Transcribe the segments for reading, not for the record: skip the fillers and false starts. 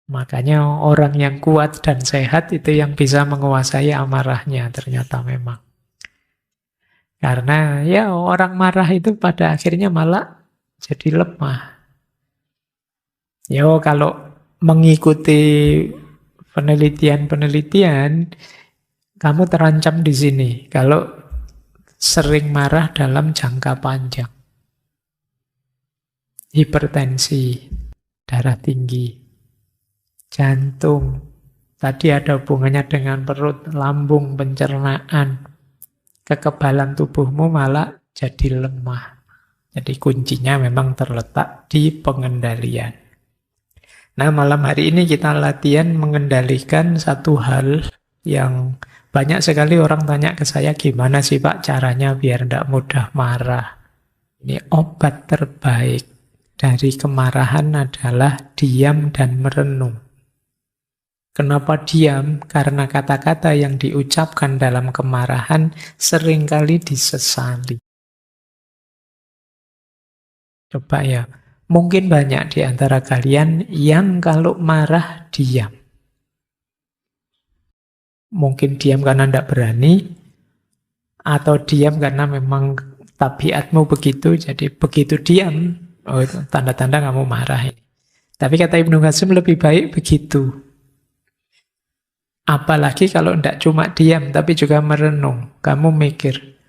Makanya orang yang kuat dan sehat itu yang bisa menguasai amarahnya ternyata memang. Karena ya orang marah itu pada akhirnya malah jadi lemah. Yo kalau mengikuti penelitian-penelitian, kamu terancam di sini. Kalau sering marah dalam jangka panjang. Hipertensi, darah tinggi, jantung. Tadi ada hubungannya dengan perut, lambung, pencernaan. Kekebalan tubuhmu malah jadi lemah. Jadi kuncinya memang terletak di pengendalian. Nah, malam hari ini kita latihan mengendalikan satu hal yang banyak sekali orang tanya ke saya, gimana sih Pak caranya biar tidak mudah marah? Ini obat terbaik dari kemarahan adalah diam dan merenung. Kenapa diam? Karena kata-kata yang diucapkan dalam kemarahan seringkali disesali. Coba ya, mungkin banyak di antara kalian yang kalau marah diam. Mungkin diam karena tidak berani, atau diam karena memang tabiatmu begitu, jadi begitu diam, oh itu tanda-tanda kamu marah ini. Tapi kata Ibnu Qasim lebih baik begitu. Apalagi kalau tidak cuma diam, tapi juga merenung. Kamu mikir,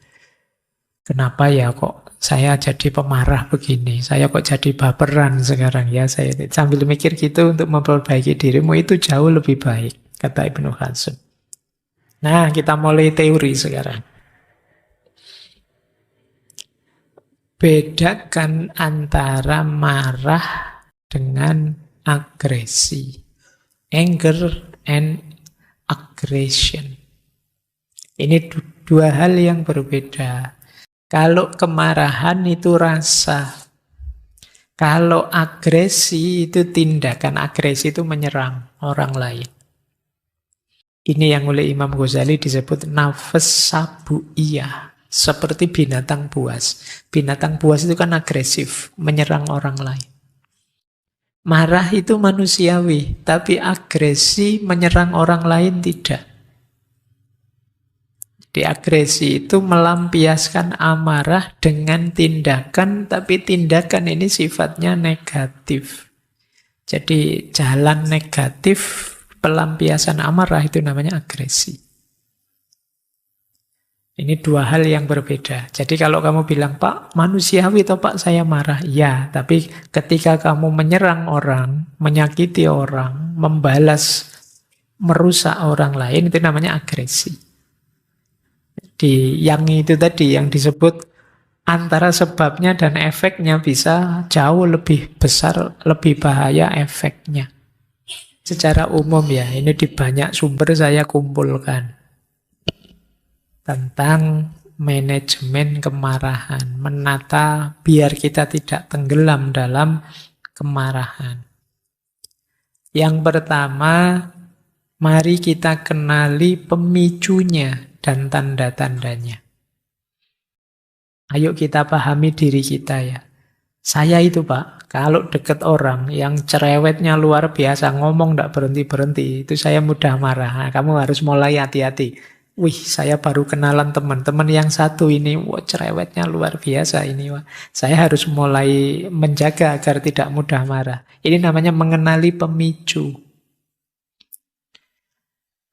kenapa ya kok saya jadi pemarah begini? Saya kok jadi baperan sekarang ya? Saya sambil mikir gitu untuk memperbaiki dirimu itu jauh lebih baik, kata Ibnu Qasim. Nah, kita mulai teori sekarang. Bedakan antara marah dengan agresi. Anger and aggression. Ini dua hal yang berbeda. Kalau kemarahan itu rasa. Kalau agresi itu tindakan. Agresi itu menyerang orang lain. Ini yang oleh Imam Ghazali disebut nafas sabu'iyah. Seperti binatang buas. Binatang buas itu kan agresif, menyerang orang lain. Marah itu manusiawi, tapi agresi menyerang orang lain tidak. Jadi agresi itu melampiaskan amarah dengan tindakan, tapi tindakan ini sifatnya negatif. Jadi jalan negatif pelampiasan amarah itu namanya agresi. Ini dua hal yang berbeda. Jadi kalau kamu bilang, Pak, manusiawi atau Pak saya marah? Ya, tapi ketika kamu menyerang orang, menyakiti orang, membalas, merusak orang lain, itu namanya agresi. Di yang itu tadi, yang disebut antara sebabnya dan efeknya bisa jauh lebih besar, lebih bahaya efeknya. Secara umum ya, ini di banyak sumber saya kumpulkan. Tentang manajemen kemarahan, menata biar kita tidak tenggelam dalam kemarahan. Yang pertama, mari kita kenali pemicunya dan tanda-tandanya. Ayo kita pahami diri kita ya. Saya itu Pak, kalau deket orang yang cerewetnya luar biasa, ngomong tidak berhenti-berhenti, itu saya mudah marah. Nah, kamu harus mulai hati-hati. Wih, saya baru kenalan teman-teman yang satu ini, wah cerewetnya luar biasa ini. Wah. Saya harus mulai menjaga agar tidak mudah marah. Ini namanya mengenali pemicu.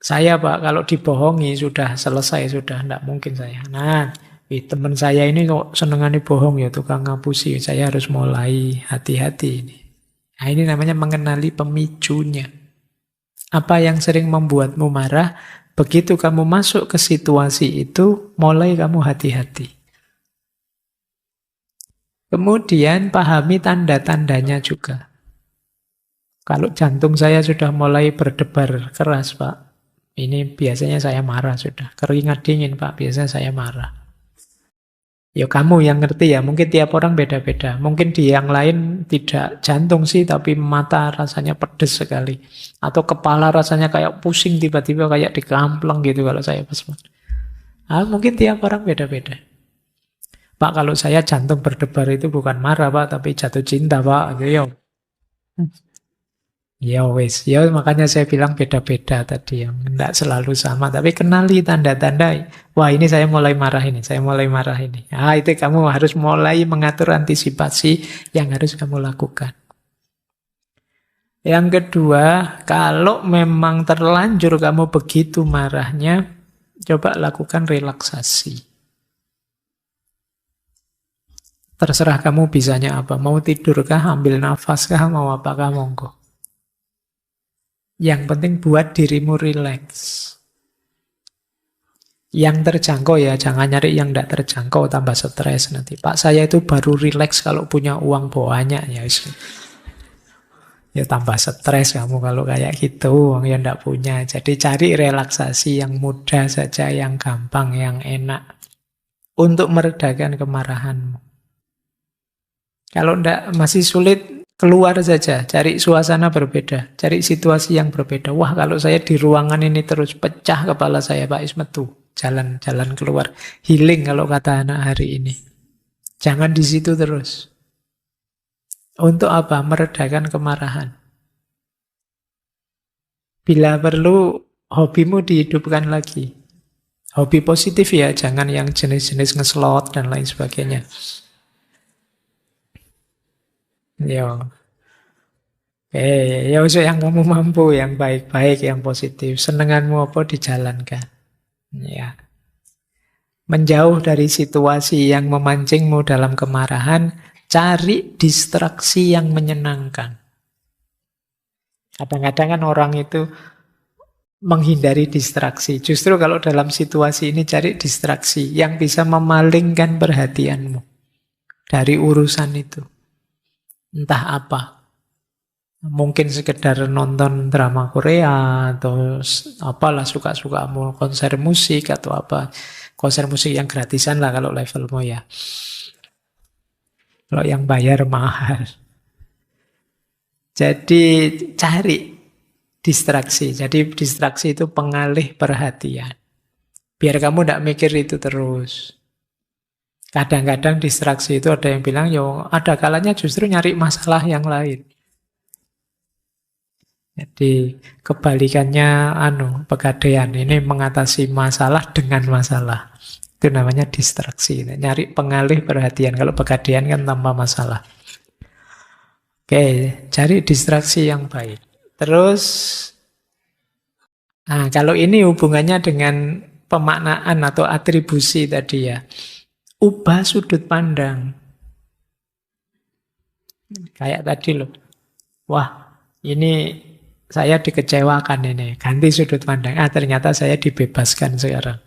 Saya Pak, kalau dibohongi sudah selesai, sudah tidak mungkin saya. Nah, teman saya ini kok senengannya bohong ya, tukang ngapusi. Saya harus mulai hati-hati ini. Nah, ini namanya mengenali pemicunya. Apa yang sering membuatmu marah? Begitu kamu masuk ke situasi itu, mulai kamu hati-hati. Kemudian pahami tanda-tandanya juga. Kalau jantung saya sudah mulai berdebar keras, Pak, ini biasanya saya marah sudah. Keringat dingin, Pak, biasanya saya marah. Ya kamu yang ngerti ya, mungkin tiap orang beda-beda. Mungkin di yang lain tidak jantung sih, tapi mata rasanya pedes sekali. Atau kepala rasanya kayak pusing tiba-tiba kayak dikampleng gitu kalau saya pas. Mungkin tiap orang beda-beda. Pak, kalau saya jantung berdebar itu bukan marah Pak, tapi jatuh cinta Pak. Gitu ya. Ya wes, ya makanya saya bilang beda-beda tadi, yang tidak selalu sama. Tapi kenali tanda-tanda, wah ini saya mulai marah ini, saya mulai marah ini. Ah itu kamu harus mulai mengatur antisipasi yang harus kamu lakukan. Yang kedua, kalau memang terlanjur kamu begitu marahnya, coba lakukan relaksasi. Terserah kamu bisanya apa, mau tidurkah, ambil nafaskah, mau apakah, monggo. Yang penting buat dirimu rileks. Yang terjangkau ya, jangan nyari yang tidak terjangkau, tambah stres nanti. Pak, saya itu baru rileks kalau punya uang banyak. Ya tambah stres kamu kalau kayak gitu, uang yang tidak punya. Jadi cari relaksasi yang mudah saja, yang gampang, yang enak. Untuk meredakan kemarahanmu. Kalau tidak masih sulit, keluar saja, cari suasana berbeda, cari situasi yang berbeda. Wah, kalau saya di ruangan ini terus pecah kepala saya, Pak Ismetu. Jalan-jalan keluar. Healing kalau kata anak hari ini. Jangan di situ terus. Untuk apa? Meredakan kemarahan. Bila perlu, hobimu dihidupkan lagi. Hobi positif ya, jangan yang jenis-jenis ngeslot dan lain sebagainya. Ya, ya usah yang kamu mampu, yang baik-baik, yang positif. Senenganmu apa dijalankan. Ya. Menjauh dari situasi yang memancingmu dalam kemarahan, cari distraksi yang menyenangkan. Kadang-kadang kan orang itu menghindari distraksi. Justru kalau dalam situasi ini cari distraksi yang bisa memalingkan perhatianmu dari urusan itu. Entah apa. Mungkin sekedar nonton drama Korea atau apalah suka-sukamu, konser musik atau apa. Konser musik yang gratisan lah kalau levelmu ya. Kalau yang bayar mahal. Jadi cari distraksi. Jadi distraksi itu pengalih perhatian. Biar kamu tidak mikir itu terus. Kadang-kadang distraksi itu ada yang bilang, ya ada kalanya justru nyari masalah yang lain. Jadi kebalikannya pegadaian. Ini mengatasi masalah dengan masalah. Itu namanya distraksi. Nyari pengalih perhatian. Kalau pegadaian kan tanpa masalah. Oke, cari distraksi yang baik. Terus, kalau ini hubungannya dengan pemaknaan atau atribusi tadi ya. Ubah sudut pandang. Kayak tadi loh. Wah, ini saya dikecewakan ini. Ganti sudut pandang. Ternyata saya dibebaskan sekarang.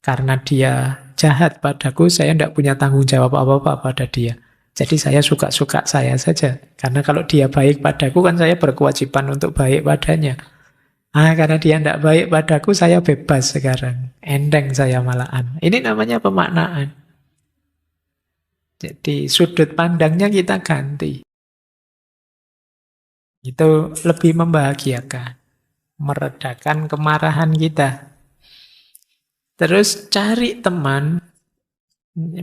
Karena dia jahat padaku, saya tidak punya tanggung jawab apa-apa pada dia. Jadi saya suka-suka saya saja. Karena kalau dia baik padaku, kan saya berkewajiban untuk baik padanya. Karena dia tidak baik padaku, saya bebas sekarang. Enteng saya malahan. Ini namanya pemaknaan. Jadi sudut pandangnya kita ganti. Itu lebih membahagiakan. Meredakan kemarahan kita. Terus cari teman,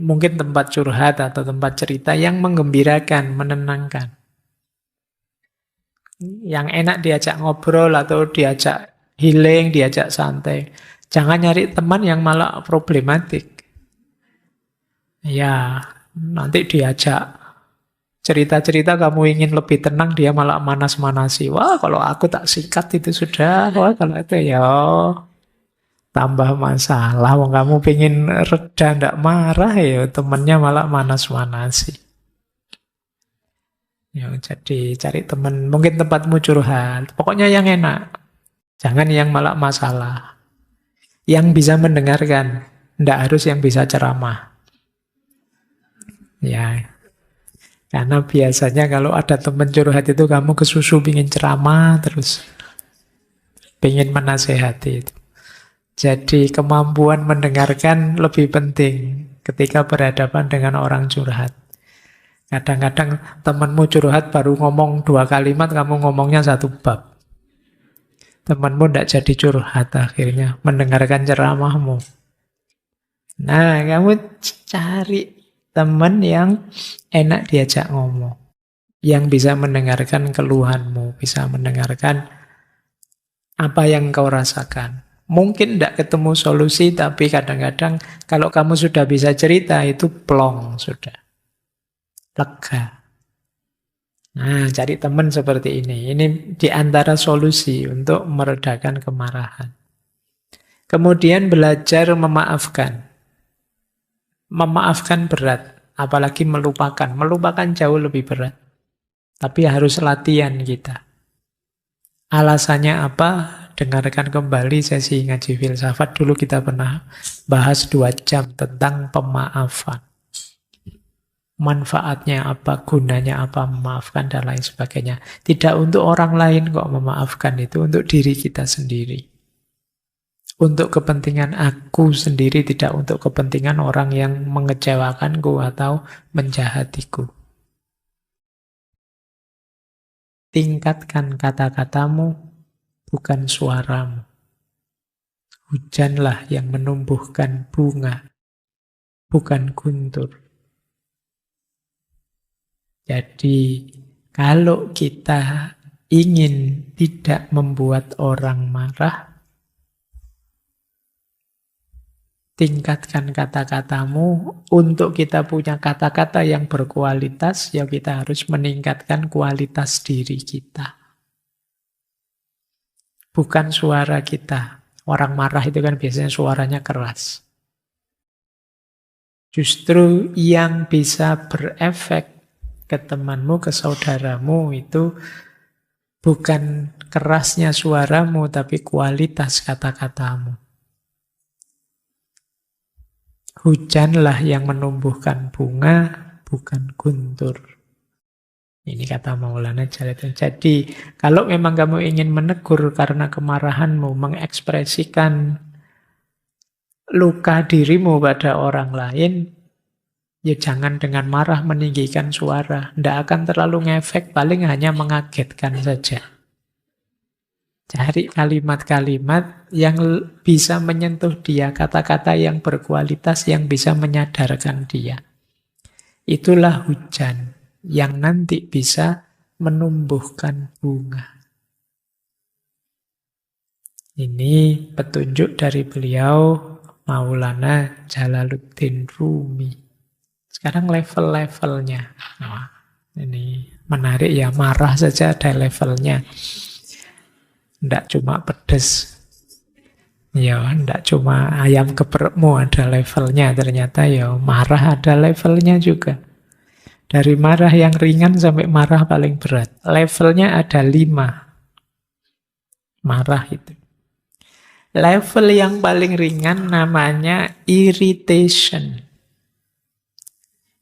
mungkin tempat curhat atau tempat cerita yang menggembirakan, menenangkan. Yang enak diajak ngobrol atau diajak healing, diajak santai. Jangan nyari teman yang malah problematik. Ya, nanti diajak cerita-cerita kamu ingin lebih tenang, dia malah manas-manasi. Wah, kalau aku tak sikat itu sudah. Wah, kalau itu ya tambah masalah. Wong kamu pengen reda, ndak marah ya, temennya malah manas-manasi. Ya, jadi cari teman, mungkin tempatmu curhat. Pokoknya yang enak. Jangan yang malah masalah. Yang bisa mendengarkan, ndak harus yang bisa ceramah. Ya, karena biasanya kalau ada teman curhat itu kamu kesusu pingin ceramah terus. Pingin menasehati itu. Jadi kemampuan mendengarkan lebih penting ketika berhadapan dengan orang curhat. Kadang-kadang temanmu curhat baru ngomong 2 kalimat, kamu ngomongnya 1 bab. Temanmu tidak jadi curhat akhirnya, mendengarkan ceramahmu. Nah, kamu cari teman yang enak diajak ngomong. yang bisa mendengarkan keluhanmu, bisa mendengarkan apa yang kau rasakan. Mungkin tidak ketemu solusi, tapi kadang-kadang kalau kamu sudah bisa cerita, itu plong sudah. Lega. Nah, cari teman seperti ini. Ini di antara solusi untuk meredakan kemarahan. Kemudian belajar memaafkan. Memaafkan berat, apalagi melupakan. Melupakan jauh lebih berat. Tapi harus latihan kita. Alasannya apa? Dengarkan kembali sesi ngaji filsafat. Dulu kita pernah bahas 2 jam tentang pemaafan. Manfaatnya apa, gunanya apa, memaafkan dan lain sebagainya. Tidak untuk orang lain kok memaafkan itu, untuk diri kita sendiri. Untuk kepentingan aku sendiri, tidak untuk kepentingan orang yang mengecewakanku atau menjahatiku. Tingkatkan kata-katamu, bukan suaramu. Hujanlah yang menumbuhkan bunga, bukan guntur. Jadi, kalau kita ingin tidak membuat orang marah, tingkatkan kata-katamu. Untuk kita punya kata-kata yang berkualitas, ya kita harus meningkatkan kualitas diri kita. Bukan suara kita. Orang marah itu kan biasanya suaranya keras. Justru yang bisa berefek ke temanmu, ke saudaramu itu bukan kerasnya suaramu, tapi kualitas kata-katamu. Hujanlah yang menumbuhkan bunga, bukan guntur. Ini kata Maulana Jalaluddin. Jadi, kalau memang kamu ingin menegur karena kemarahanmu, mengekspresikan luka dirimu pada orang lain, ya jangan dengan marah meninggikan suara. Tidak akan terlalu ngefek, paling hanya mengagetkan saja. Cari kalimat-kalimat yang bisa menyentuh dia, kata-kata yang berkualitas yang bisa menyadarkan dia. Itulah hujan yang nanti bisa menumbuhkan bunga. Ini petunjuk dari beliau Maulana Jalaluddin Rumi. Sekarang level-levelnya. Nah, ini menarik ya, marah saja ada levelnya. Tidak cuma pedes. Ya, tidak cuma ayam geprokmu ada levelnya. Ternyata ya marah ada levelnya juga. Dari marah yang ringan sampai marah paling berat. Levelnya ada 5. Marah itu. Level yang paling ringan namanya irritation.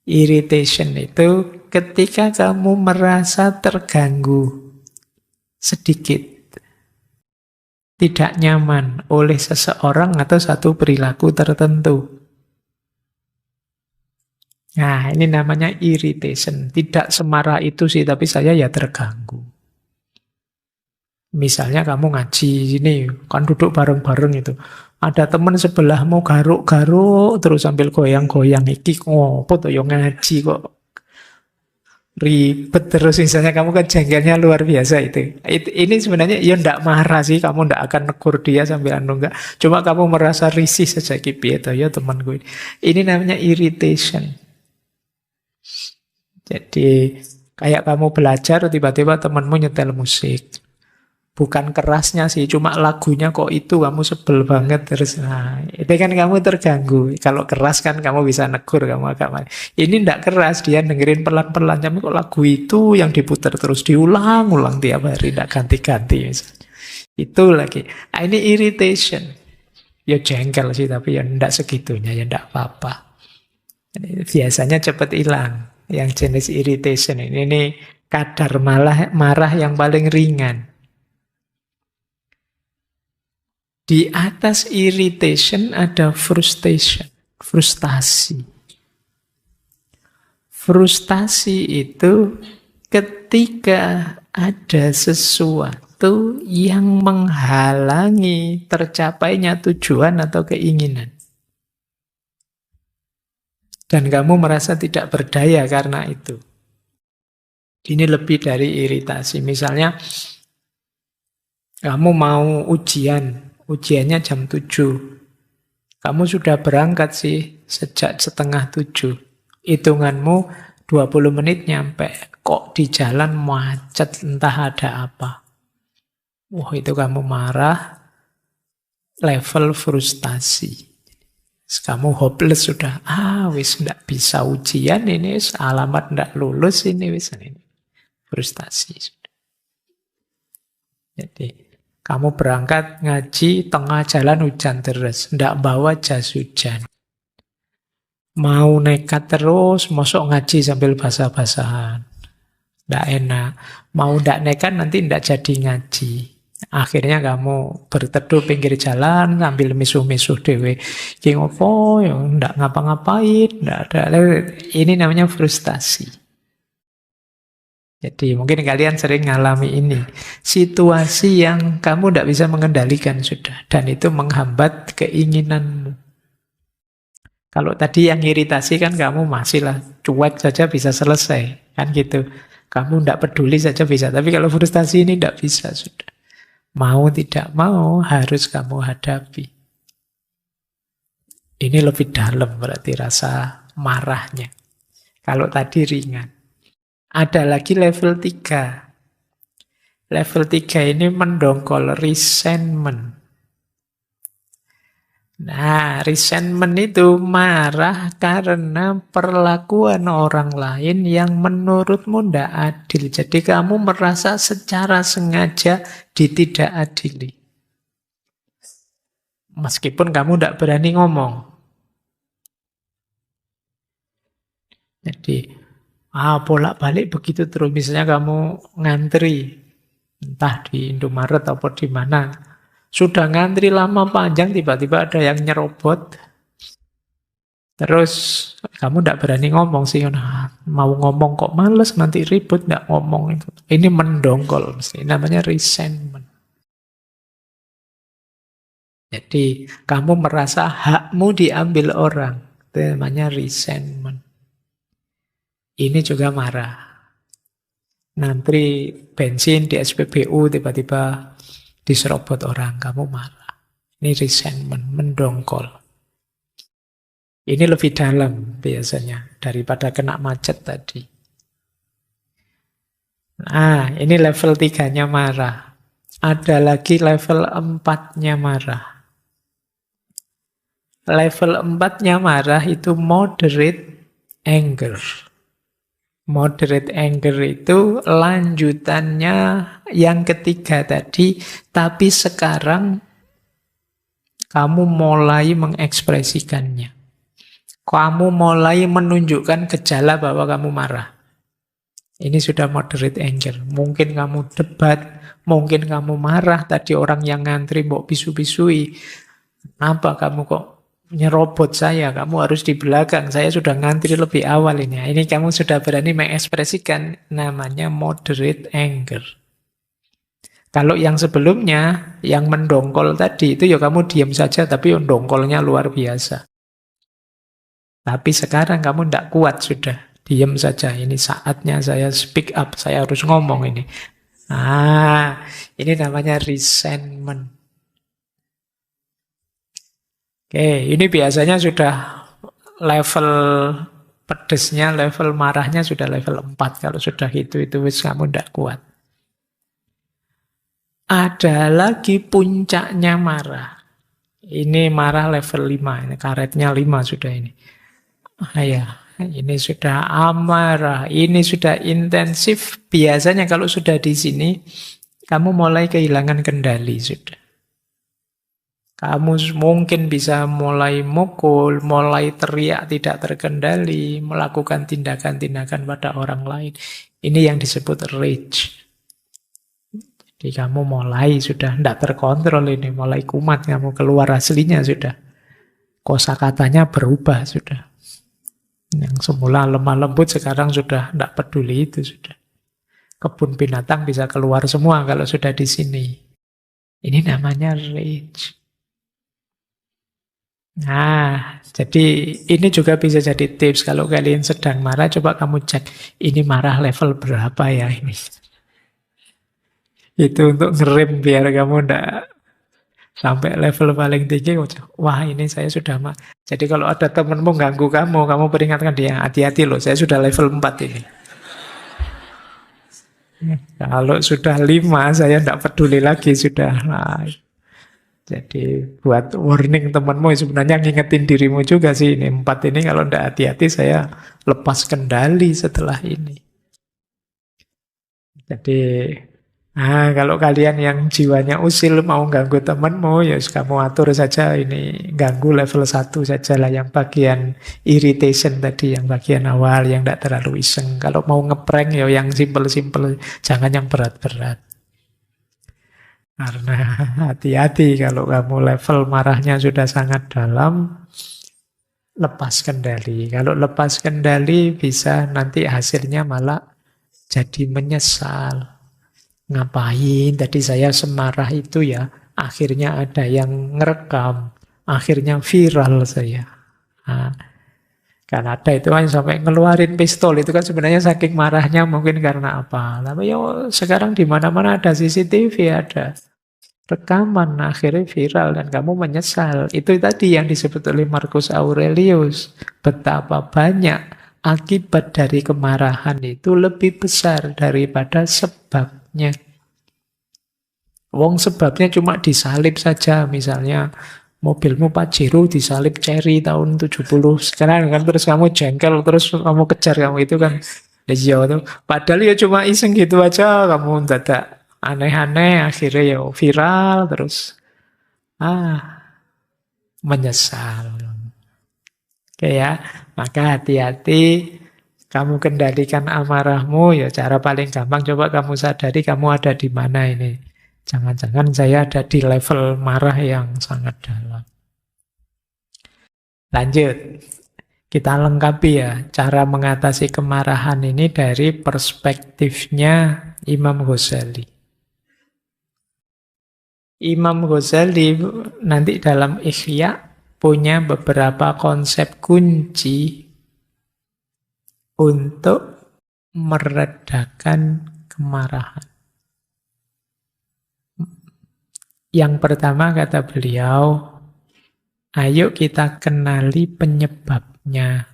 Irritation itu ketika kamu merasa terganggu sedikit, tidak nyaman oleh seseorang atau satu perilaku tertentu. Nah, ini namanya irritation. Tidak semarah itu sih, tapi saya ya terganggu. Misalnya kamu ngaji sini, kan duduk bareng-bareng itu. Ada teman sebelahmu garuk-garuk terus sambil goyang-goyang. Iki ngopo tuh yang ngaji kok ribet terus, misalnya kamu kan jengkelnya luar biasa itu. Ini sebenarnya ya ndak marah sih, kamu ndak akan negur dia sambil enggak. Cuma kamu merasa risih saja gitu ya temanku ini. Ini namanya irritation. Jadi kayak kamu belajar tiba-tiba temanmu nyetel musik. Bukan kerasnya sih, cuma lagunya kok itu kamu sebel banget terus. Nah, itu kan kamu terganggu. Kalau keras kan kamu bisa negur, kamu agak marah. Ini ndak keras, dia dengerin pelan-pelan. Tapi kok lagu itu yang diputar terus diulang-ulang tiap hari, ndak ganti-ganti misalnya. Itu lagi. Nah, ini irritation. Ya jengkel sih, tapi ya ndak segitunya, ya ndak apa-apa. Biasanya cepat hilang. Yang jenis irritation ini kadar marah yang paling ringan. Di atas irritation ada frustration, frustasi. Frustasi itu ketika ada sesuatu yang menghalangi tercapainya tujuan atau keinginan. Dan kamu merasa tidak berdaya karena itu. Ini lebih dari iritasi. Misalnya, kamu mau ujiannya jam 7. Kamu sudah berangkat sih sejak setengah 7. Hitunganmu 20 menit nyampe. Kok di jalan macet, entah ada apa. Wah, itu kamu marah, level frustasi. Kamu hopeless sudah. Wis ndak bisa ujian ini, alamat ndak lulus ini, wis ini. Frustasi. Jadi, kamu berangkat ngaji, tengah jalan hujan terus. Ndak bawa jas hujan. Mau nekat terus, mosok ngaji sambil basah-basahan. Ndak enak. Mau ndak nekat nanti ndak jadi ngaji. Akhirnya kamu berteduh pinggir jalan sambil misuh-misuh dewe. Ki ngopo ya ndak ngapa-ngapain, ndak ada. Ini namanya frustasi. Jadi mungkin kalian sering ngalami ini. Situasi yang kamu ndak bisa mengendalikan sudah. Dan itu menghambat keinginanmu. Kalau tadi yang iritasi kan kamu masihlah cuek saja bisa selesai. Kan gitu. Kamu ndak peduli saja bisa. Tapi kalau frustasi ini ndak bisa sudah. Mau tidak mau harus kamu hadapi. Ini lebih dalam berarti rasa marahnya. Kalau tadi ringan. Ada lagi level 3. Level 3 ini mendongkol resentment. Nah, resentment itu marah karena perlakuan orang lain yang menurutmu tidak adil. Jadi kamu merasa secara sengaja ditidakadili. Meskipun kamu tidak berani ngomong. Jadi, bolak-balik begitu terus. Misalnya kamu ngantri, entah di Indomaret atau di mana. Sudah ngantri lama panjang, tiba-tiba ada yang nyerobot. Terus kamu tidak berani ngomong sih. Nah, mau ngomong kok males, nanti ribut, tidak ngomong. Ini mendongkol, mesti namanya resentment. Jadi kamu merasa hakmu diambil orang. Itu namanya resentment. Ini juga marah. Ngantri bensin di SPBU, tiba-tiba diserobot orang, kamu marah. Ini resentment, mendongkol. Ini lebih dalam biasanya daripada kena macet tadi. Nah, ini level 3-nya marah. Ada lagi level 4-nya marah. Level 4-nya marah itu moderate anger. Moderate anger itu lanjutannya yang ketiga tadi, tapi sekarang kamu mulai mengekspresikannya. Kamu mulai menunjukkan gejala bahwa kamu marah. Ini sudah moderate anger. Mungkin kamu debat, mungkin kamu marah. Tadi orang yang ngantri mbok bisu-bisui. Kenapa kamu kok nyerobot saya? Kamu harus di belakang. Saya sudah ngantri lebih awal ini. Ini kamu sudah berani mengekspresikan, namanya moderate anger. Kalau yang sebelumnya, yang mendongkol tadi, itu ya kamu diam saja, tapi dongkolnya luar biasa. Tapi sekarang kamu tidak kuat sudah. Diam saja, ini saatnya saya speak up, saya harus ngomong ini. Ini namanya resentment. Oke, ini biasanya sudah level pedesnya, level marahnya sudah level 4. Kalau sudah itu wis kamu tidak kuat. Ada lagi puncaknya marah. Ini marah level 5, ini karetnya 5 sudah ini. Ini sudah amarah, ini sudah intensif. Biasanya kalau sudah di sini, kamu mulai kehilangan kendali sudah. Kamu mungkin bisa mulai mukul, mulai teriak tidak terkendali, melakukan tindakan-tindakan pada orang lain. Ini yang disebut rage. Jadi kamu mulai sudah tidak terkontrol ini, mulai kumat, kamu keluar aslinya sudah. Kosakatanya berubah sudah. Yang semula lemah lembut sekarang sudah tidak peduli itu sudah. Kebun binatang bisa keluar semua kalau sudah di sini. Ini namanya rage. Nah, jadi ini juga bisa jadi tips. Kalau kalian sedang marah, coba kamu cek, ini marah level berapa ya ini. Itu untuk ngerem biar kamu ndak sampai level paling tinggi. Wah, ini saya sudah Jadi kalau ada temenmu ganggu kamu, kamu peringatkan dia, hati-hati loh, saya sudah level 4 ini. Kalau sudah 5, saya ndak peduli lagi sudah. Nah, jadi buat warning temanmu sebenarnya ngingetin dirimu juga sih ini 4 ini kalau ndak hati-hati saya lepas kendali setelah ini. Jadi kalau kalian yang jiwanya usil mau ganggu temanmu ya kamu atur saja ini ganggu level 1 saja lah yang bagian irritation tadi yang bagian awal yang ndak terlalu iseng. Kalau mau ngeprank ya yang simple-simple jangan yang berat-berat. Karena hati-hati kalau kamu level marahnya sudah sangat dalam, lepas kendali. Kalau lepas kendali bisa nanti hasilnya malah jadi menyesal. Ngapain tadi saya semarah itu ya, akhirnya ada yang ngerekam, akhirnya viral saya. Nah, kan ada itu kan sampai ngeluarin pistol itu kan sebenarnya saking marahnya mungkin karena apa. Tapi ya sekarang di mana-mana ada CCTV, ada rekaman, akhirnya viral dan kamu menyesal. Itu tadi yang disebut oleh Marcus Aurelius. Betapa banyak akibat dari kemarahan itu lebih besar daripada sebabnya. Wong sebabnya cuma disalib saja, misalnya mobilmu Pajero disalib Cherry tahun 70 sekarang kan, terus kamu jengkel, terus kamu kejar kamu itu kan. Iya tuh. Padahal ya cuma iseng gitu aja, kamu dadak aneh-aneh, akhirnya ya viral, terus menyesal. Oke ya, maka hati-hati kamu kendalikan amarahmu, ya cara paling gampang coba kamu sadari kamu ada di mana ini. Jangan-jangan saya ada di level marah yang sangat dalam. Lanjut, kita lengkapi ya cara mengatasi kemarahan ini dari perspektifnya Imam Ghazali. Imam Ghazali nanti dalam Ihya punya beberapa konsep kunci untuk meredakan kemarahan. Yang pertama kata beliau, ayo kita kenali penyebabnya.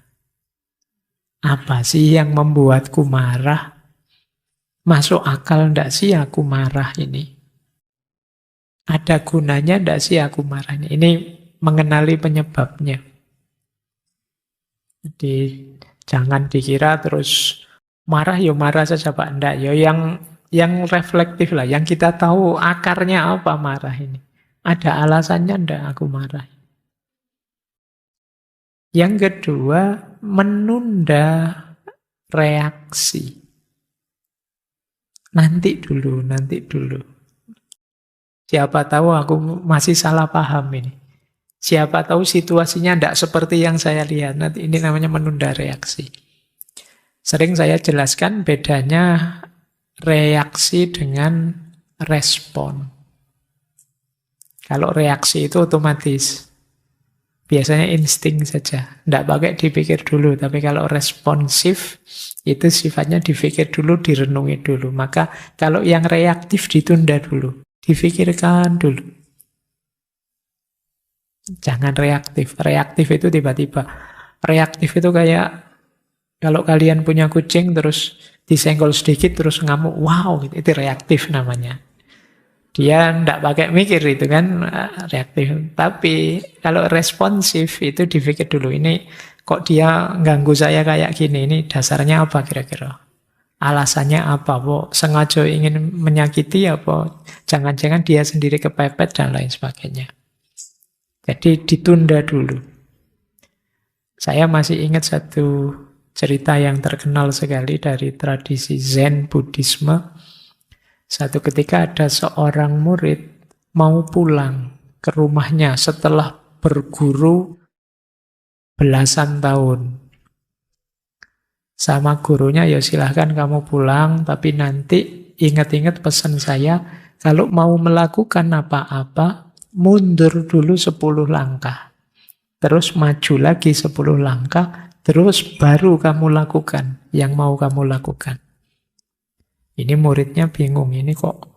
Apa sih yang membuatku marah? Masuk akal enggak sih aku marah ini? Ada gunanya enggak sih aku marahnya? Ini mengenali penyebabnya. Jadi jangan dikira terus marah ya marah saja Pak. Enggak, ya yang reflektif lah, yang kita tahu akarnya apa marah ini. Ada alasannya enggak aku marah? Yang kedua, menunda reaksi. Nanti dulu, nanti dulu. Siapa tahu aku masih salah paham ini. Siapa tahu situasinya tidak seperti yang saya lihat. Nanti ini namanya menunda reaksi. Sering saya jelaskan bedanya reaksi dengan respon. Kalau reaksi itu otomatis. Biasanya insting saja. Tidak pakai dipikir dulu. Tapi kalau responsif, itu sifatnya dipikir dulu, direnungi dulu. Maka kalau yang reaktif ditunda dulu. Difikirkan dulu. Jangan reaktif. Reaktif itu tiba-tiba. Reaktif itu kayak kalau kalian punya kucing terus disenggol sedikit terus ngamuk. Wow, itu reaktif namanya. Dia tidak pakai mikir itu kan reaktif. Tapi kalau responsif itu dipikir dulu. Ini kok dia ganggu saya kayak gini. Ini dasarnya apa kira-kira? Alasannya apa? Sengaja ingin menyakiti apa? Jangan-jangan dia sendiri kepepet dan lain sebagainya. Jadi ditunda dulu. Saya masih ingat satu cerita yang terkenal sekali dari tradisi Zen Buddhisme. Satu ketika ada seorang murid mau pulang ke rumahnya setelah berguru belasan tahun. Sama gurunya, ya silahkan kamu pulang, tapi nanti ingat-ingat pesan saya, kalau mau melakukan apa-apa, mundur dulu 10 langkah. terus maju lagi 10 langkah, terus baru kamu lakukan yang mau kamu lakukan. Ini muridnya bingung, ini kok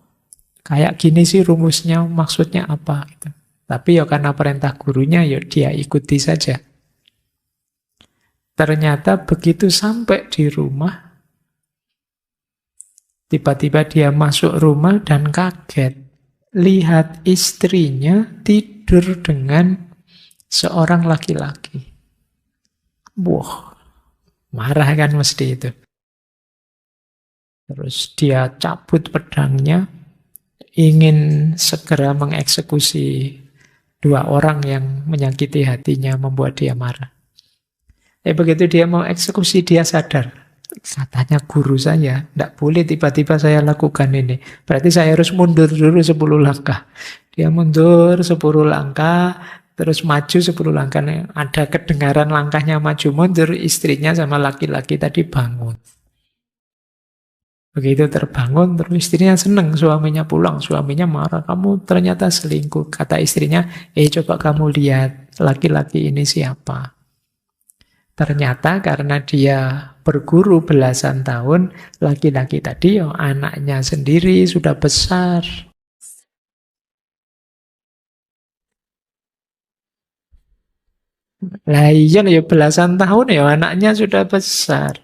kayak gini sih rumusnya, maksudnya apa? Gitu. Tapi ya karena perintah gurunya, ya dia ikuti saja. Ternyata begitu sampai di rumah, tiba-tiba dia masuk rumah dan kaget. Lihat istrinya tidur dengan seorang laki-laki. Wah, marah kan mesti itu. Terus dia cabut pedangnya, ingin segera mengeksekusi dua orang yang menyakiti hatinya, membuat dia marah. Begitu dia mau eksekusi, dia sadar. Katanya guru saya, tidak boleh tiba-tiba saya lakukan ini. Berarti saya harus mundur dulu 10 langkah. Dia mundur 10 langkah, terus maju 10 langkah. Ada kedengaran langkahnya maju mundur, istrinya sama laki-laki tadi bangun. Begitu terbangun, terus istrinya senang, suaminya pulang. Suaminya marah, kamu ternyata selingkuh. Kata istrinya, coba kamu lihat laki-laki ini siapa. Ternyata karena dia berguru belasan tahun, laki-laki tadi anaknya sendiri sudah besar. Lah iya ya belasan tahun ya anaknya sudah besar.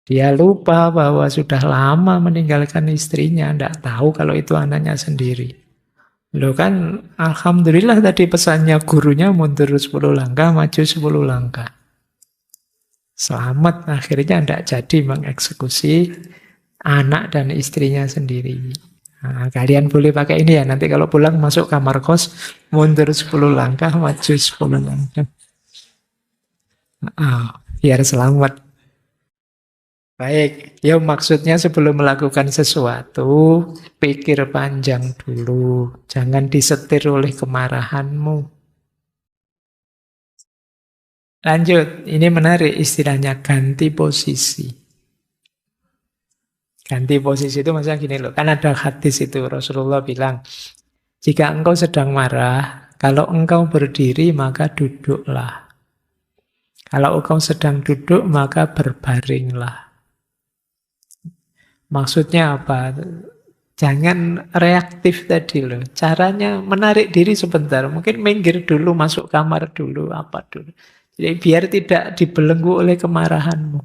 Dia lupa bahwa sudah lama meninggalkan istrinya, tidak tahu kalau itu anaknya sendiri. Loh kan, alhamdulillah tadi pesannya gurunya mundur 10 langkah, maju 10 langkah. Selamat, akhirnya tidak jadi mengeksekusi anak dan istrinya sendiri. Nah, kalian boleh pakai ini ya, nanti kalau pulang masuk kamar kos, mundur 10 langkah, maju 10 langkah. Biar selamat. Baik, ya maksudnya sebelum melakukan sesuatu, pikir panjang dulu. Jangan disetir oleh kemarahanmu. Lanjut, ini menarik istilahnya ganti posisi. Ganti posisi itu maksudnya gini loh, kan ada hadis itu Rasulullah bilang, jika engkau sedang marah, kalau engkau berdiri maka duduklah. Kalau engkau sedang duduk maka berbaringlah. Maksudnya apa? Jangan reaktif tadi loh. Caranya menarik diri sebentar. Mungkin minggir dulu, masuk kamar dulu, apa dulu. Jadi biar tidak dibelenggu oleh kemarahanmu.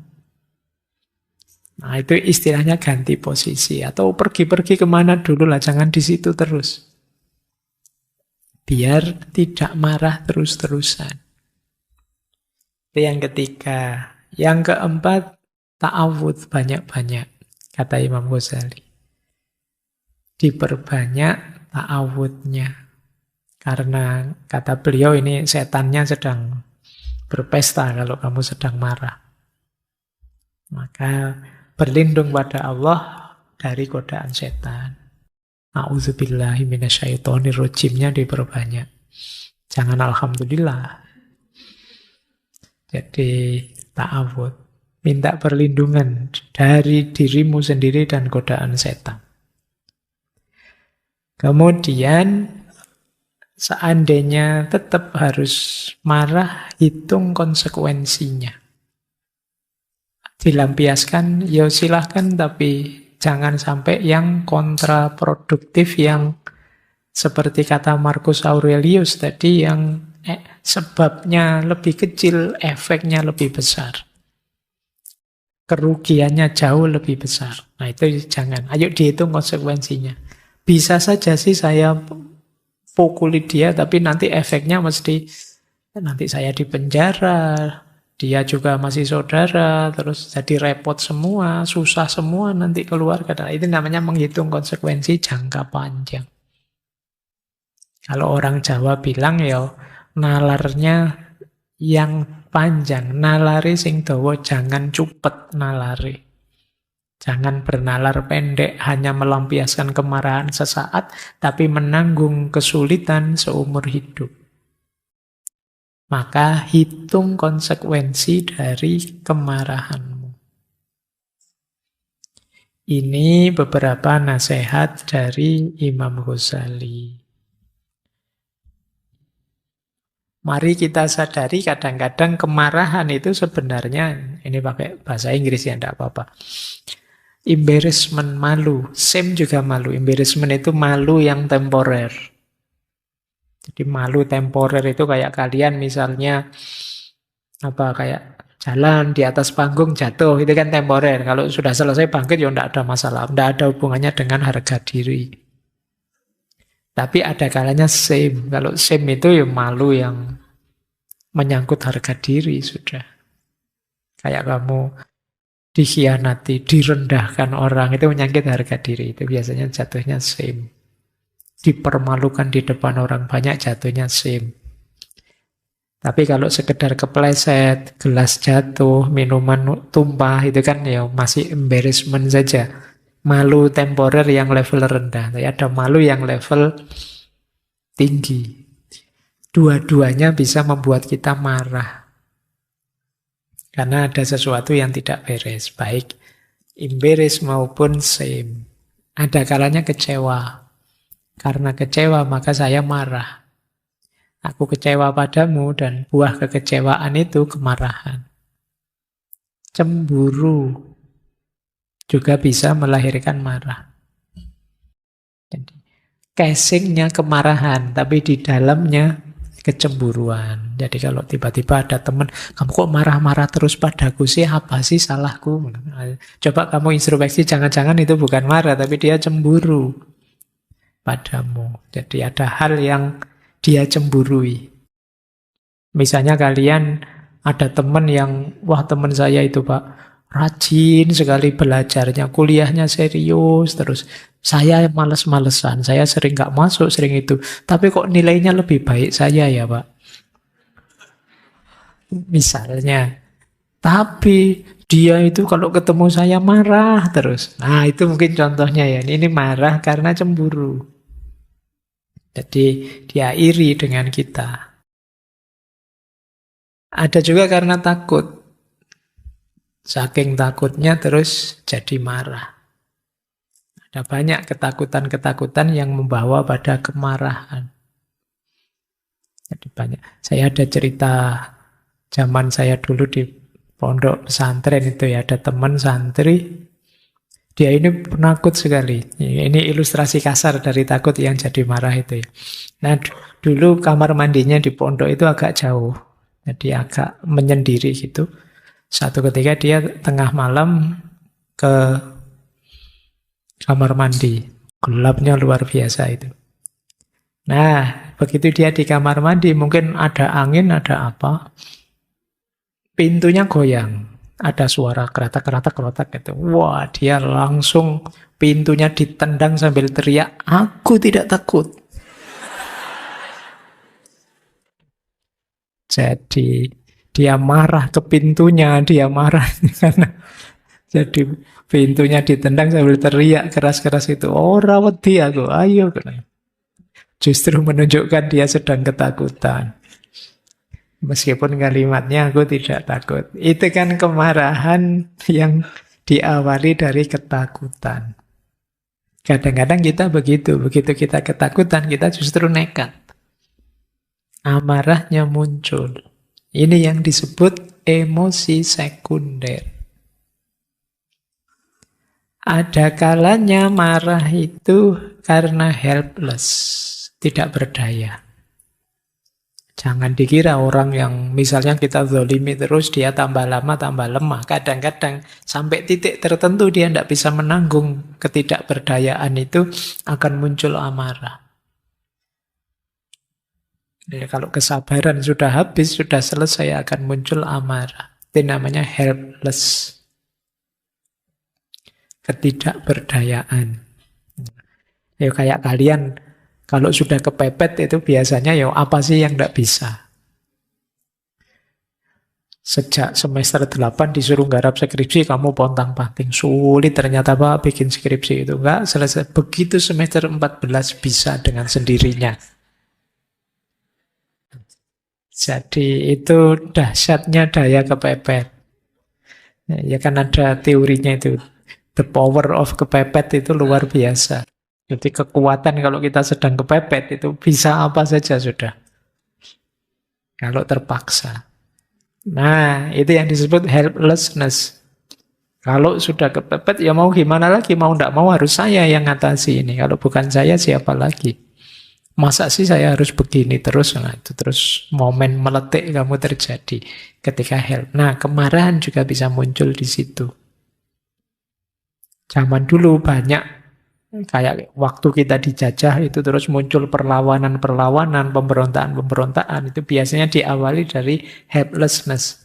Nah itu istilahnya ganti posisi. Atau pergi-pergi kemana dulu lah, jangan di situ terus. Biar tidak marah terus-terusan. Itu yang ketiga. Yang keempat, ta'awudz banyak-banyak. Kata Imam Ghazali. Diperbanyak ta'awudnya. Karena kata beliau ini setannya sedang berpesta kalau kamu sedang marah. Maka berlindung pada Allah dari godaan setan. A'udzubillahi minasyaitonirrajimnya diperbanyak. Jangan alhamdulillah. Jadi ta'awud. Minta perlindungan dari dirimu sendiri dan godaan setan. Kemudian, seandainya tetap harus marah, hitung konsekuensinya. Dilampiaskan, ya silahkan, tapi jangan sampai yang kontraproduktif, yang seperti kata Marcus Aurelius tadi, yang sebabnya lebih kecil, efeknya lebih besar. Kerugiannya jauh lebih besar. Nah itu jangan. Ayo dihitung konsekuensinya. Bisa saja sih saya pukuli dia, tapi nanti efeknya mesti nanti saya di penjara, dia juga masih saudara, terus jadi repot semua, susah semua nanti keluarga. Nah, itu namanya menghitung konsekuensi jangka panjang. Kalau orang Jawa bilang ya nalarnya yang panjang, nalari sing dawa, jangan cupet nalari. Jangan bernalar pendek, hanya melampiaskan kemarahan sesaat, tapi menanggung kesulitan seumur hidup. Maka hitung konsekuensi dari kemarahanmu. Ini beberapa nasihat dari Imam Ghazali. Mari kita sadari kadang-kadang kemarahan itu sebenarnya, ini pakai bahasa Inggris ya, tidak apa-apa. Embarrassment, malu. Shame juga malu. Embarrassment itu malu yang temporer. Jadi malu temporer itu kayak kalian misalnya kayak jalan di atas panggung jatuh, itu kan temporer. Kalau sudah selesai bangkit ya tidak ada masalah, tidak ada hubungannya dengan harga diri. Tapi ada kalanya shame. Kalau shame itu ya malu yang menyangkut harga diri sudah. Kayak kamu dikhianati, direndahkan orang, itu menyangkut harga diri. Itu biasanya jatuhnya shame. Dipermalukan di depan orang banyak, jatuhnya shame. Tapi kalau sekedar kepleset, gelas jatuh, minuman tumpah, itu kan ya masih embarrassment saja. Malu temporer yang level rendah. Tapi ada malu yang level tinggi. Dua-duanya bisa membuat kita marah. Karena ada sesuatu yang tidak beres. Baik embarrass maupun shame. Ada kalanya kecewa. Karena kecewa maka saya marah. Aku kecewa padamu dan buah kekecewaan itu kemarahan. Cemburu juga bisa melahirkan marah. Jadi, casingnya kemarahan, tapi di dalamnya kecemburuan. Jadi kalau tiba-tiba ada teman, kamu kok marah-marah terus padaku sih, apa sih salahku? Coba kamu introspeksi, jangan-jangan itu bukan marah, tapi dia cemburu padamu. Jadi ada hal yang dia cemburui. Misalnya kalian ada teman yang, wah teman saya itu Pak, rajin sekali belajarnya, kuliahnya serius, terus saya males-malesan, saya sering nggak masuk, sering itu. Tapi kok nilainya lebih baik saya ya Pak? Misalnya. Tapi dia itu kalau ketemu saya marah terus. Nah itu mungkin contohnya ya, ini marah karena cemburu. Jadi dia iri dengan kita. Ada juga karena takut. Saking takutnya terus jadi marah. Ada banyak ketakutan-ketakutan yang membawa pada kemarahan. Jadi banyak. Saya ada cerita zaman saya dulu di pondok pesantren itu ya, ada teman santri. Dia ini penakut sekali. Ini ilustrasi kasar dari takut yang jadi marah itu ya. Nah, dulu kamar mandinya di pondok itu agak jauh. Jadi agak menyendiri gitu. Satu ketika dia tengah malam ke kamar mandi. Gelapnya luar biasa itu. Nah, begitu dia di kamar mandi, mungkin ada angin, ada apa. Pintunya goyang. Ada suara keratak-keratak gitu. Wah, dia langsung pintunya ditendang sambil teriak, aku tidak takut. Jadi dia marah ke pintunya, dia marah karena jadi pintunya ditendang sambil teriak keras-keras itu. Oh, rawati aku, ayo. Justru menunjukkan dia sedang ketakutan. Meskipun kalimatnya aku tidak takut. Itu kan kemarahan yang diawali dari ketakutan. Kadang-kadang kita begitu. Begitu kita ketakutan, kita justru nekat. Amarahnya muncul. Ini yang disebut emosi sekunder. Ada kalanya marah itu karena helpless, tidak berdaya. Jangan dikira orang yang misalnya kita zolimi terus, dia tambah lama tambah lemah. Kadang-kadang sampai titik tertentu dia tidak bisa menanggung ketidakberdayaan itu, akan muncul amarah. Jadi kalau kesabaran sudah habis, sudah selesai, akan muncul amarah. Itu namanya helpless. Ketidakberdayaan. Ya kayak kalian kalau sudah kepepet itu biasanya ya apa sih yang tidak bisa. Sejak semester 8 disuruh garap skripsi, kamu pontang-panting. Sulit ternyata Pak bikin skripsi itu. Enggak selesai. Begitu semester 14 bisa dengan sendirinya. Jadi itu dahsyatnya daya kepepet. Ya kan ada teorinya itu. The power of kepepet itu luar biasa. Jadi kekuatan kalau kita sedang kepepet itu bisa apa saja sudah. kalau terpaksa. Nah, itu yang disebut helplessness. Kalau sudah kepepet, ya mau gimana lagi? Mau ndak mau harus saya yang ngatasi ini. Kalau bukan saya, siapa lagi? Masa sih saya harus begini terus? Nah, itu terus momen meletik kamu terjadi ketika help. Nah, kemarahan juga bisa muncul di situ. Zaman dulu banyak, kayak waktu kita dijajah itu terus muncul perlawanan-perlawanan, pemberontakan-pemberontakan. Itu biasanya diawali dari helplessness.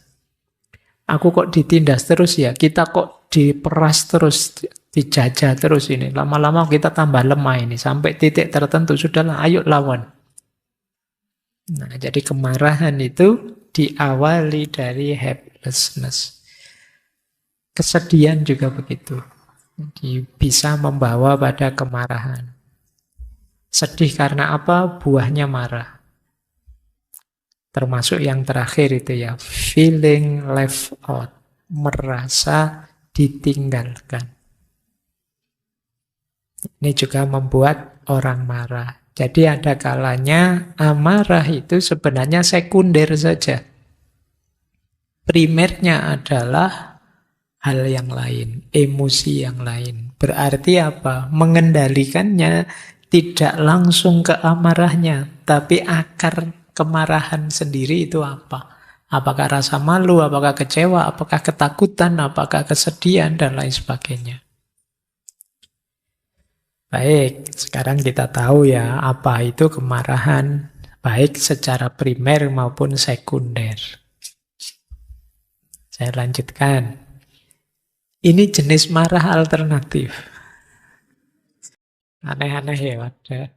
Aku kok ditindas terus ya, kita kok diperas terus, dijajah terus ini. Lama-lama kita tambah lemah ini, sampai titik tertentu, sudahlah, ayo lawan. Nah, jadi kemarahan itu diawali dari helplessness. Kesedihan juga begitu. Jadi bisa membawa pada kemarahan. Sedih karena apa? Buahnya marah. Termasuk yang terakhir itu ya, feeling left out, merasa ditinggalkan. Ini juga membuat orang marah. Jadi ada kalanya amarah itu sebenarnya sekunder saja. Primernya adalah hal yang lain, emosi yang lain. Berarti apa? Mengendalikannya tidak langsung ke amarahnya, tapi akar kemarahan sendiri itu apa? Apakah rasa malu, apakah kecewa, apakah ketakutan, apakah kesedihan, dan lain sebagainya. Baik, sekarang kita tahu ya apa itu kemarahan, baik secara primer maupun sekunder. Saya lanjutkan. Ini jenis marah alternatif. Aneh-aneh ya, wadah.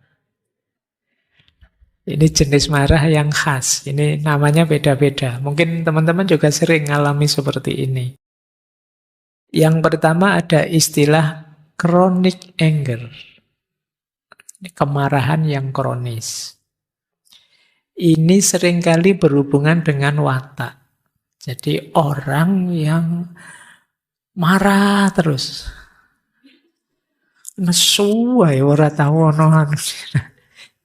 Ini jenis marah yang khas. Ini namanya beda-beda. Mungkin teman-teman juga sering mengalami seperti ini. Yang pertama ada istilah chronic anger. Kemarahan yang kronis. Ini seringkali berhubungan dengan watak. Jadi orang yang marah terus. Nesu wae ora tau ono.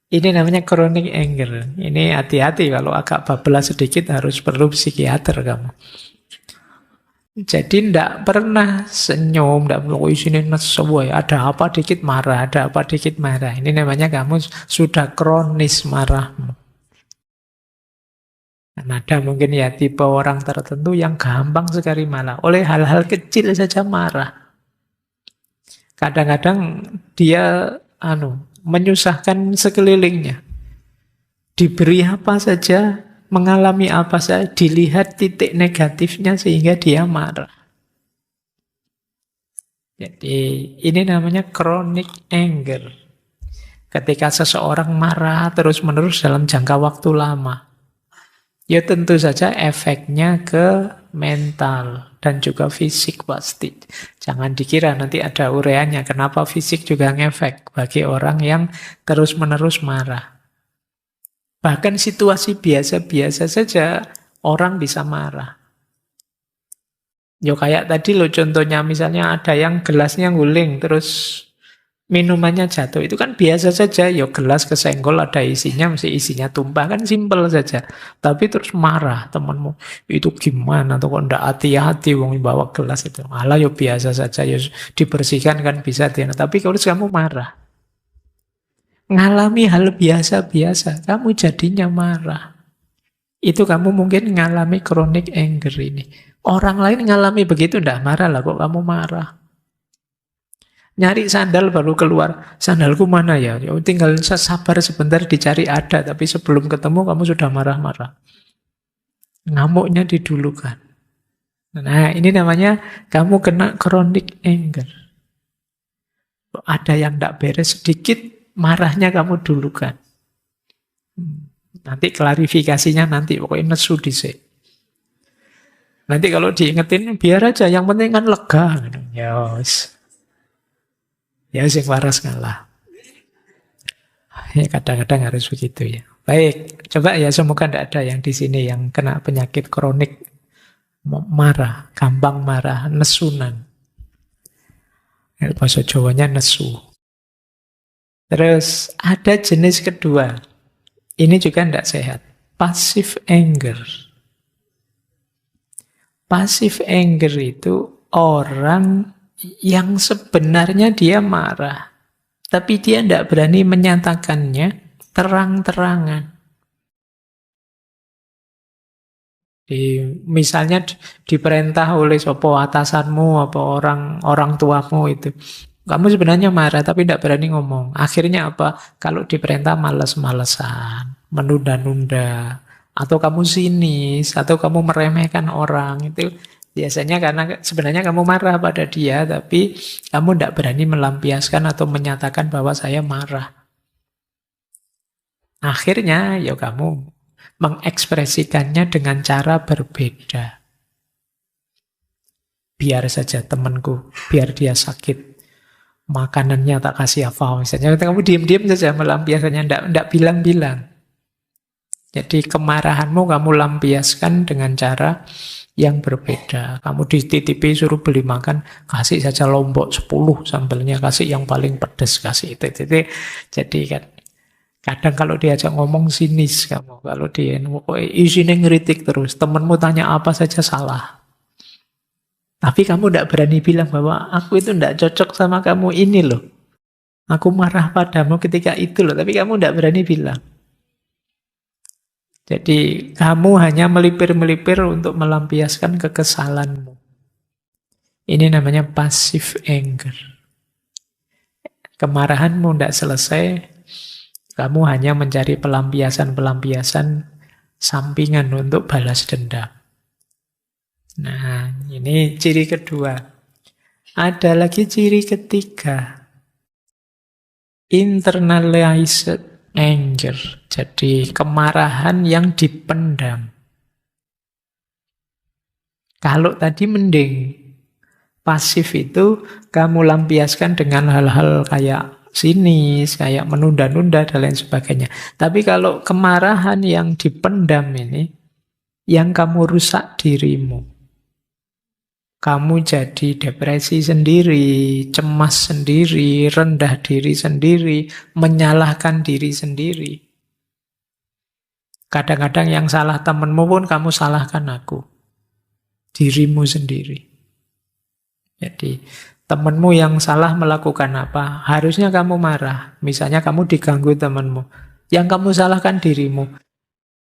Ini namanya chronic anger. Ini hati-hati kalau agak bablas sedikit harus perlu psikiater kamu. Jadi ndak pernah senyum, ndak perlu sini nesu, ada apa dikit marah, ada apa dikit marah. Ini namanya kamu sudah kronis marahmu. Dan ada mungkin ya tipe orang tertentu yang gampang sekali marah. Oleh hal-hal kecil saja marah. Kadang-kadang dia menyusahkan sekelilingnya. Diberi apa saja, mengalami apa saja, dilihat titik negatifnya sehingga dia marah. Jadi ini namanya chronic anger. Ketika seseorang marah terus-menerus dalam jangka waktu lama, ya tentu saja efeknya ke mental dan juga fisik pasti. Jangan dikira nanti ada ureanya. Kenapa fisik juga ngefek bagi orang yang terus-menerus marah. Bahkan situasi biasa-biasa saja orang bisa marah. Yo kayak tadi lo contohnya misalnya ada yang gelasnya guling terus minumannya jatuh. Itu kan biasa saja. Yo gelas kesenggol ada isinya, mesti isinya tumpah. Kan simpel saja. Tapi terus marah temanmu. Itu gimana? Atau kok ndak hati-hati wong bawa gelas itu. Alah yo biasa saja. Yo dibersihkan kan bisa. Tapi kalau kamu marah. Ngalami hal biasa-biasa. Kamu jadinya marah. Itu kamu mungkin ngalami chronic anger ini. Orang lain ngalami begitu ndak marah lah. Kok kamu marah? Nyari sandal baru keluar, sandalku mana ya? Tinggal sabar sebentar dicari ada, tapi sebelum ketemu kamu sudah marah-marah. Ngamuknya didulukan. Nah, ini namanya kamu kena chronic anger. Ada yang tidak beres sedikit, marahnya kamu dulukan. Nanti klarifikasinya nanti, pokoknya nesu dhisik. Nanti kalau diingetin, biar aja, yang penting kan lega. Yos. Ya, sing waras ngalah. Ya, kadang-kadang harus begitu ya. Baik, coba ya semoga tidak ada yang di sini yang kena penyakit kronik marah, gampang marah, nesunan. Bahasa Jawanya nesu. Terus ada jenis kedua. Ini juga tidak sehat. passive anger. Passive anger itu orang yang sebenarnya dia marah, tapi dia tidak berani menyatakannya terang-terangan. Misalnya diperintah oleh sopo atasanmu, apa orang tuamu itu. Kamu sebenarnya marah tapi tidak berani ngomong. Akhirnya apa? Kalau diperintah males-malesan, menunda-nunda, atau kamu sinis, atau kamu meremehkan orang, itu biasanya karena sebenarnya kamu marah pada dia, tapi kamu tidak berani melampiaskan atau menyatakan bahwa saya marah. Akhirnya ya kamu mengekspresikannya dengan cara berbeda. Biar saja temanku, biar dia sakit, makanannya tak kasih apa. Misalnya kamu diam-diam saja melampiaskannya, tidak bilang-bilang. Jadi kemarahanmu kamu lampiaskan dengan cara yang berbeda. Kamu dititipi suruh beli makan, kasih saja lombok 10 sambelnya, kasih yang paling pedas, kasih itu. Jadi kan kadang kalau diajak ngomong sinis kamu. Kalau dia isinya ngeritik terus, temenmu tanya apa saja salah. Tapi kamu tidak berani bilang bahwa aku itu tidak cocok sama kamu ini loh. Aku marah padamu ketika itu loh, tapi kamu tidak berani bilang. Jadi kamu hanya melipir-melipir untuk melampiaskan kekesalanmu. Ini namanya passive anger. Kemarahanmu tidak selesai, kamu hanya mencari pelampiasan-pelampiasan sampingan untuk balas dendam. Nah, ini ciri kedua. Ada lagi ciri ketiga. Internalized anger. Jadi kemarahan yang dipendam. Kalau tadi mending pasif itu kamu lampiaskan dengan hal-hal kayak sinis, kayak menunda-nunda dan lain sebagainya. Tapi kalau kemarahan yang dipendam ini, yang kamu rusak dirimu. Kamu jadi depresi sendiri, cemas sendiri, rendah diri sendiri, menyalahkan diri sendiri. Kadang-kadang yang salah temanmu pun kamu salahkan aku. Dirimu sendiri. Jadi temanmu yang salah melakukan apa? Harusnya kamu marah. Misalnya kamu diganggu temanmu. Yang kamu salahkan dirimu.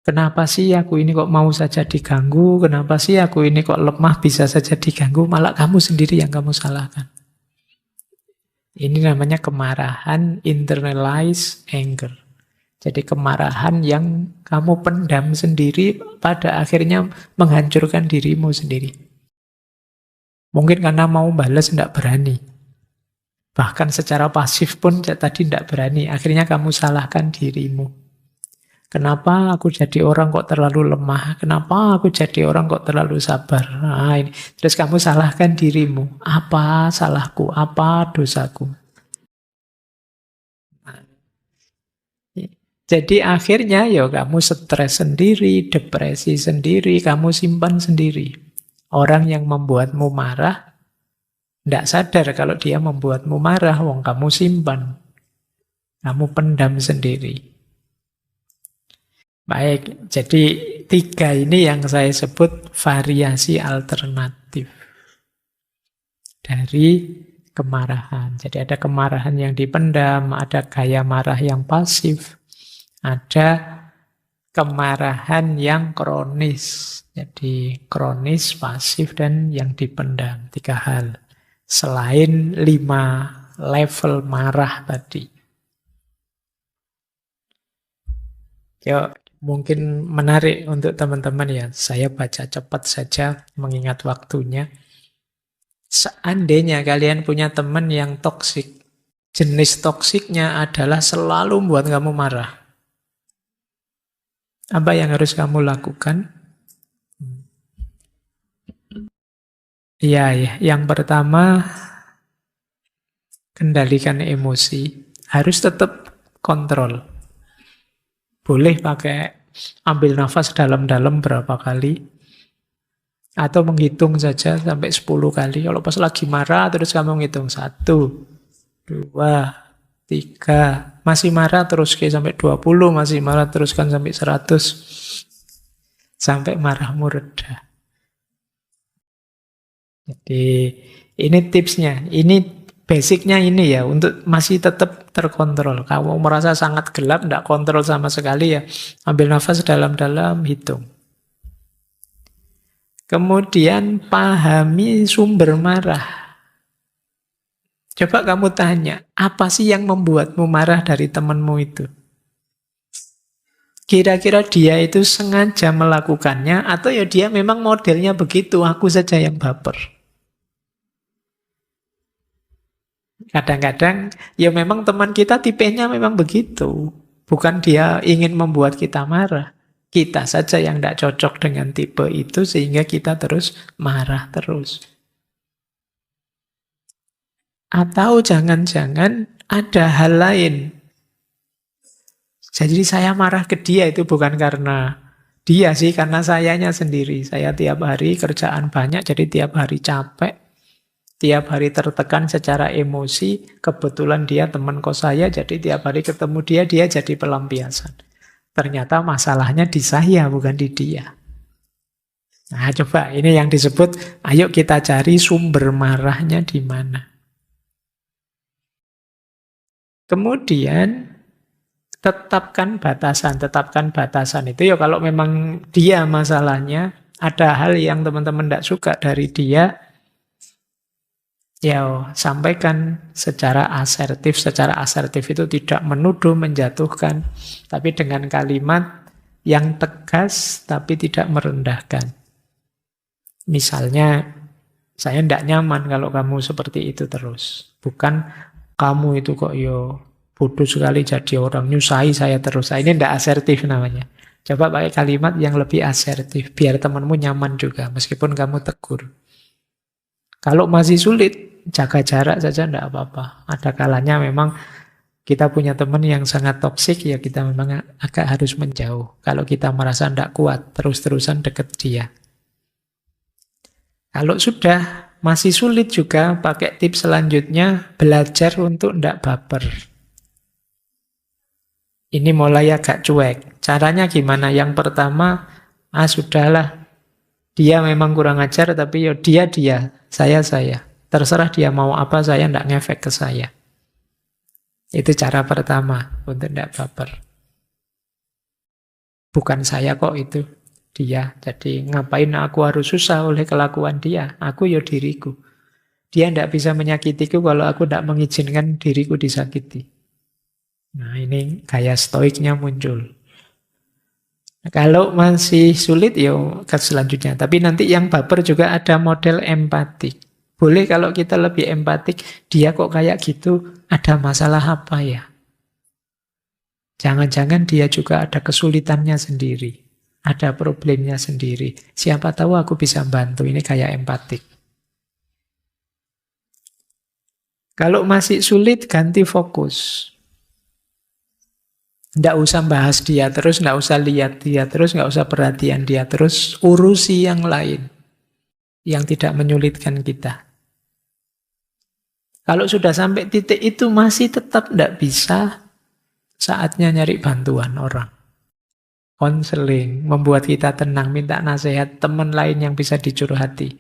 Kenapa sih aku ini kok mau saja diganggu? Kenapa sih aku ini kok lemah bisa saja diganggu? Malah kamu sendiri yang kamu salahkan. Ini namanya kemarahan internalized anger. Jadi kemarahan yang kamu pendam sendiri pada akhirnya menghancurkan dirimu sendiri. Mungkin karena mau balas tidak berani. Bahkan secara pasif pun tadi tidak berani. Akhirnya kamu salahkan dirimu. Kenapa aku jadi orang kok terlalu lemah? Kenapa aku jadi orang kok terlalu sabar? Nah, ini. Terus kamu salahkan dirimu. Apa salahku? Apa dosaku? Nah, jadi akhirnya ya kamu stres sendiri, depresi sendiri, kamu simpan sendiri. Orang yang membuatmu marah, tidak sadar kalau dia membuatmu marah, wong kamu simpan. Kamu pendam sendiri. Baik, jadi 3 ini yang saya sebut variasi alternatif dari kemarahan. Jadi ada kemarahan yang dipendam, ada gaya marah yang pasif, ada kemarahan yang kronis. Jadi kronis, pasif, dan yang dipendam. 3 hal. Selain 5 level marah tadi. Yuk. Mungkin menarik untuk teman-teman ya. Saya baca cepat saja mengingat waktunya. Seandainya kalian punya teman yang toksik, jenis toksiknya adalah selalu membuat kamu marah. Apa yang harus kamu lakukan? Ya. Yang pertama, kendalikan emosi. Harus tetap kontrol. Boleh pakai ambil nafas dalam-dalam berapa kali. Atau menghitung saja sampai 10 kali. Kalau pas lagi marah terus kamu menghitung 1, 2, 3, masih marah terus ke sampai 20, masih marah teruskan sampai 100, sampai marahmu reda. Jadi ini tipsnya, ini basicnya ini ya, untuk masih tetap terkontrol. Kamu merasa sangat gelap, tidak kontrol sama sekali ya, ambil nafas dalam-dalam, hitung. Kemudian pahami sumber marah. Coba kamu tanya, apa sih yang membuatmu marah dari temanmu itu? Kira-kira dia itu sengaja melakukannya, atau ya dia memang modelnya begitu, aku saja yang baper. Kadang-kadang ya memang teman kita tipenya memang begitu. Bukan dia ingin membuat kita marah. Kita saja yang tidak cocok dengan tipe itu sehingga kita terus marah terus. Atau jangan-jangan ada hal lain. Jadi saya marah ke dia itu bukan karena dia sih, karena sayanya sendiri. Saya tiap hari kerjaan banyak, jadi tiap hari capek. Tiap hari tertekan secara emosi, kebetulan dia teman kos saya, jadi tiap hari ketemu dia jadi pelampiasan. Ternyata masalahnya di saya, bukan di dia. Nah, coba ini yang disebut, ayo kita cari sumber marahnya di mana. Kemudian, tetapkan batasan. Tetapkan batasan itu ya kalau memang dia masalahnya, ada hal yang teman-teman tidak suka dari dia, ya, sampaikan secara asertif. Secara asertif itu tidak menuduh, menjatuhkan, tapi dengan kalimat yang tegas tapi tidak merendahkan. Misalnya, saya tidak nyaman kalau kamu seperti itu terus. Bukan kamu itu kok yo bodoh sekali jadi orang, nyusahi saya terus. Ini tidak asertif namanya. Coba pakai kalimat yang lebih asertif, biar temanmu nyaman juga, meskipun kamu tegur. Kalau masih sulit, jaga jarak saja tidak apa-apa. Ada kalanya memang kita punya teman yang sangat toksik, ya kita memang agak harus menjauh. Kalau kita merasa tidak kuat, terus-terusan dekat dia. Kalau sudah masih sulit juga, pakai tips selanjutnya, belajar untuk tidak baper. Ini mulai agak cuek. Caranya gimana? Yang pertama, sudahlah, dia memang kurang ajar, tapi ya dia, saya. Terserah dia mau apa, saya tidak ngefek ke saya. Itu cara pertama untuk tidak baper. Bukan saya kok itu, dia. Jadi ngapain aku harus susah oleh kelakuan dia? Aku ya diriku. Dia tidak bisa menyakitiku kalau aku tidak mengizinkan diriku disakiti. Nah, ini gaya stoiknya muncul. Nah, kalau masih sulit, ya ke selanjutnya. Tapi nanti yang baper juga ada model empatik. Boleh kalau kita lebih empatik, dia kok kayak gitu, ada masalah apa ya? Jangan-jangan dia juga ada kesulitannya sendiri. Ada problemnya sendiri. Siapa tahu aku bisa bantu. Ini kayak empatik. Kalau masih sulit, ganti fokus. Nggak usah bahas dia terus, nggak usah lihat dia terus, nggak usah perhatian dia terus. Urusi yang lain yang tidak menyulitkan kita. Kalau sudah sampai titik itu masih tetap nggak bisa, saatnya nyari bantuan orang. Konseling, membuat kita tenang, minta nasihat teman lain yang bisa dicurhati.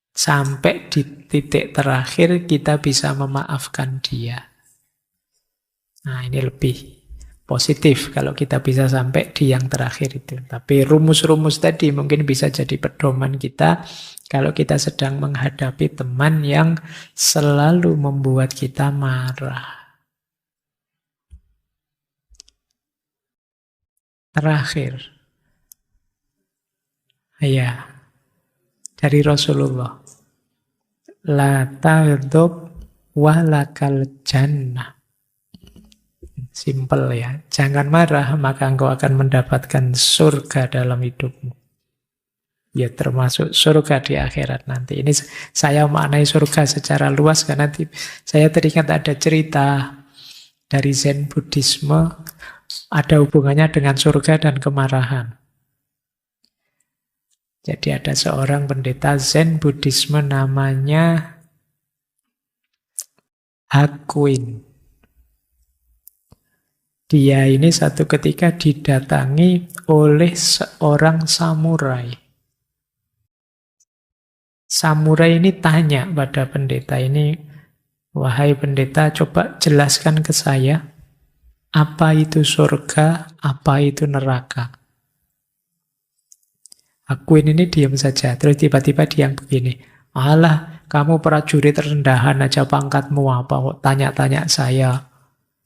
Sampai di titik terakhir kita bisa memaafkan dia. Nah, ini lebih positif kalau kita bisa sampai di yang terakhir itu. Tapi rumus-rumus tadi mungkin bisa jadi pedoman kita kalau kita sedang menghadapi teman yang selalu membuat kita marah. Terakhir. Ya, dari Rasulullah. La taghdab walakal jannah. Simpel ya. Jangan marah, maka engkau akan mendapatkan surga dalam hidupmu. Ya, termasuk surga di akhirat nanti. Ini saya maknai surga secara luas karena saya teringat ada cerita dari Zen Buddhisme, ada hubungannya dengan surga dan kemarahan. Jadi ada seorang pendeta Zen Buddhisme namanya Hakuin. Dia ini satu ketika didatangi oleh seorang samurai. Samurai ini tanya pada pendeta ini, "Wahai pendeta, coba jelaskan ke saya, apa itu surga, apa itu neraka?" Hakuin ini diam saja, terus tiba-tiba dia begini, "Alah, kamu prajurit rendahan aja pangkatmu apa, kok tanya-tanya saya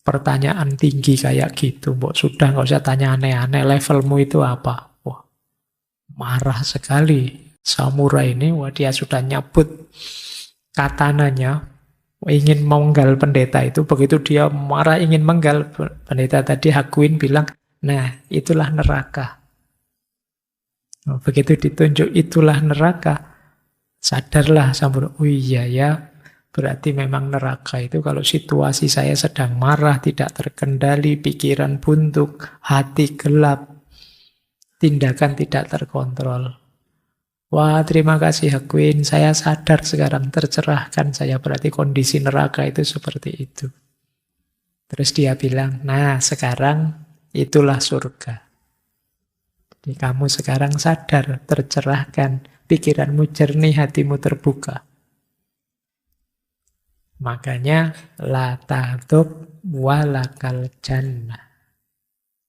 pertanyaan tinggi kayak gitu, mbok sudah nggak usah tanya aneh-aneh, levelmu itu apa?" Wah, marah sekali samurai ini. Wah, dia sudah nyabut katananya, ingin menggal pendeta itu. Begitu dia marah ingin menggal pendeta tadi, Hakuin bilang, "Nah, itulah neraka." Begitu ditunjuk itulah neraka, sadarlah samurai, "Oh iya ya, berarti memang neraka itu kalau situasi saya sedang marah, tidak terkendali, pikiran buntu, hati gelap, tindakan tidak terkontrol." Wah, terima kasih Hakuin, saya sadar sekarang, tercerahkan saya, berarti kondisi neraka itu seperti itu. Terus dia bilang, "Nah, sekarang itulah surga." Jadi kamu sekarang sadar, tercerahkan, pikiranmu jernih, hatimu terbuka. Makanya, la taghdab walakal jannah.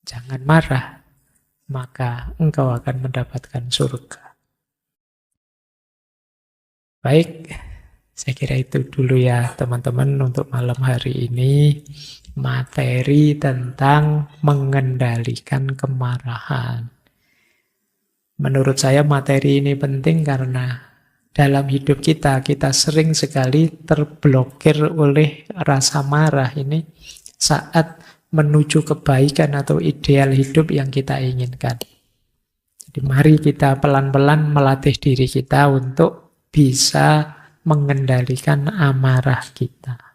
Jangan marah, maka engkau akan mendapatkan surga. Baik, saya kira itu dulu ya teman-teman untuk malam hari ini. Materi tentang mengendalikan kemarahan. Menurut saya materi ini penting karena dalam hidup kita sering sekali terblokir oleh rasa marah ini saat menuju kebaikan atau ideal hidup yang kita inginkan. Jadi mari kita pelan-pelan melatih diri kita untuk bisa mengendalikan amarah kita.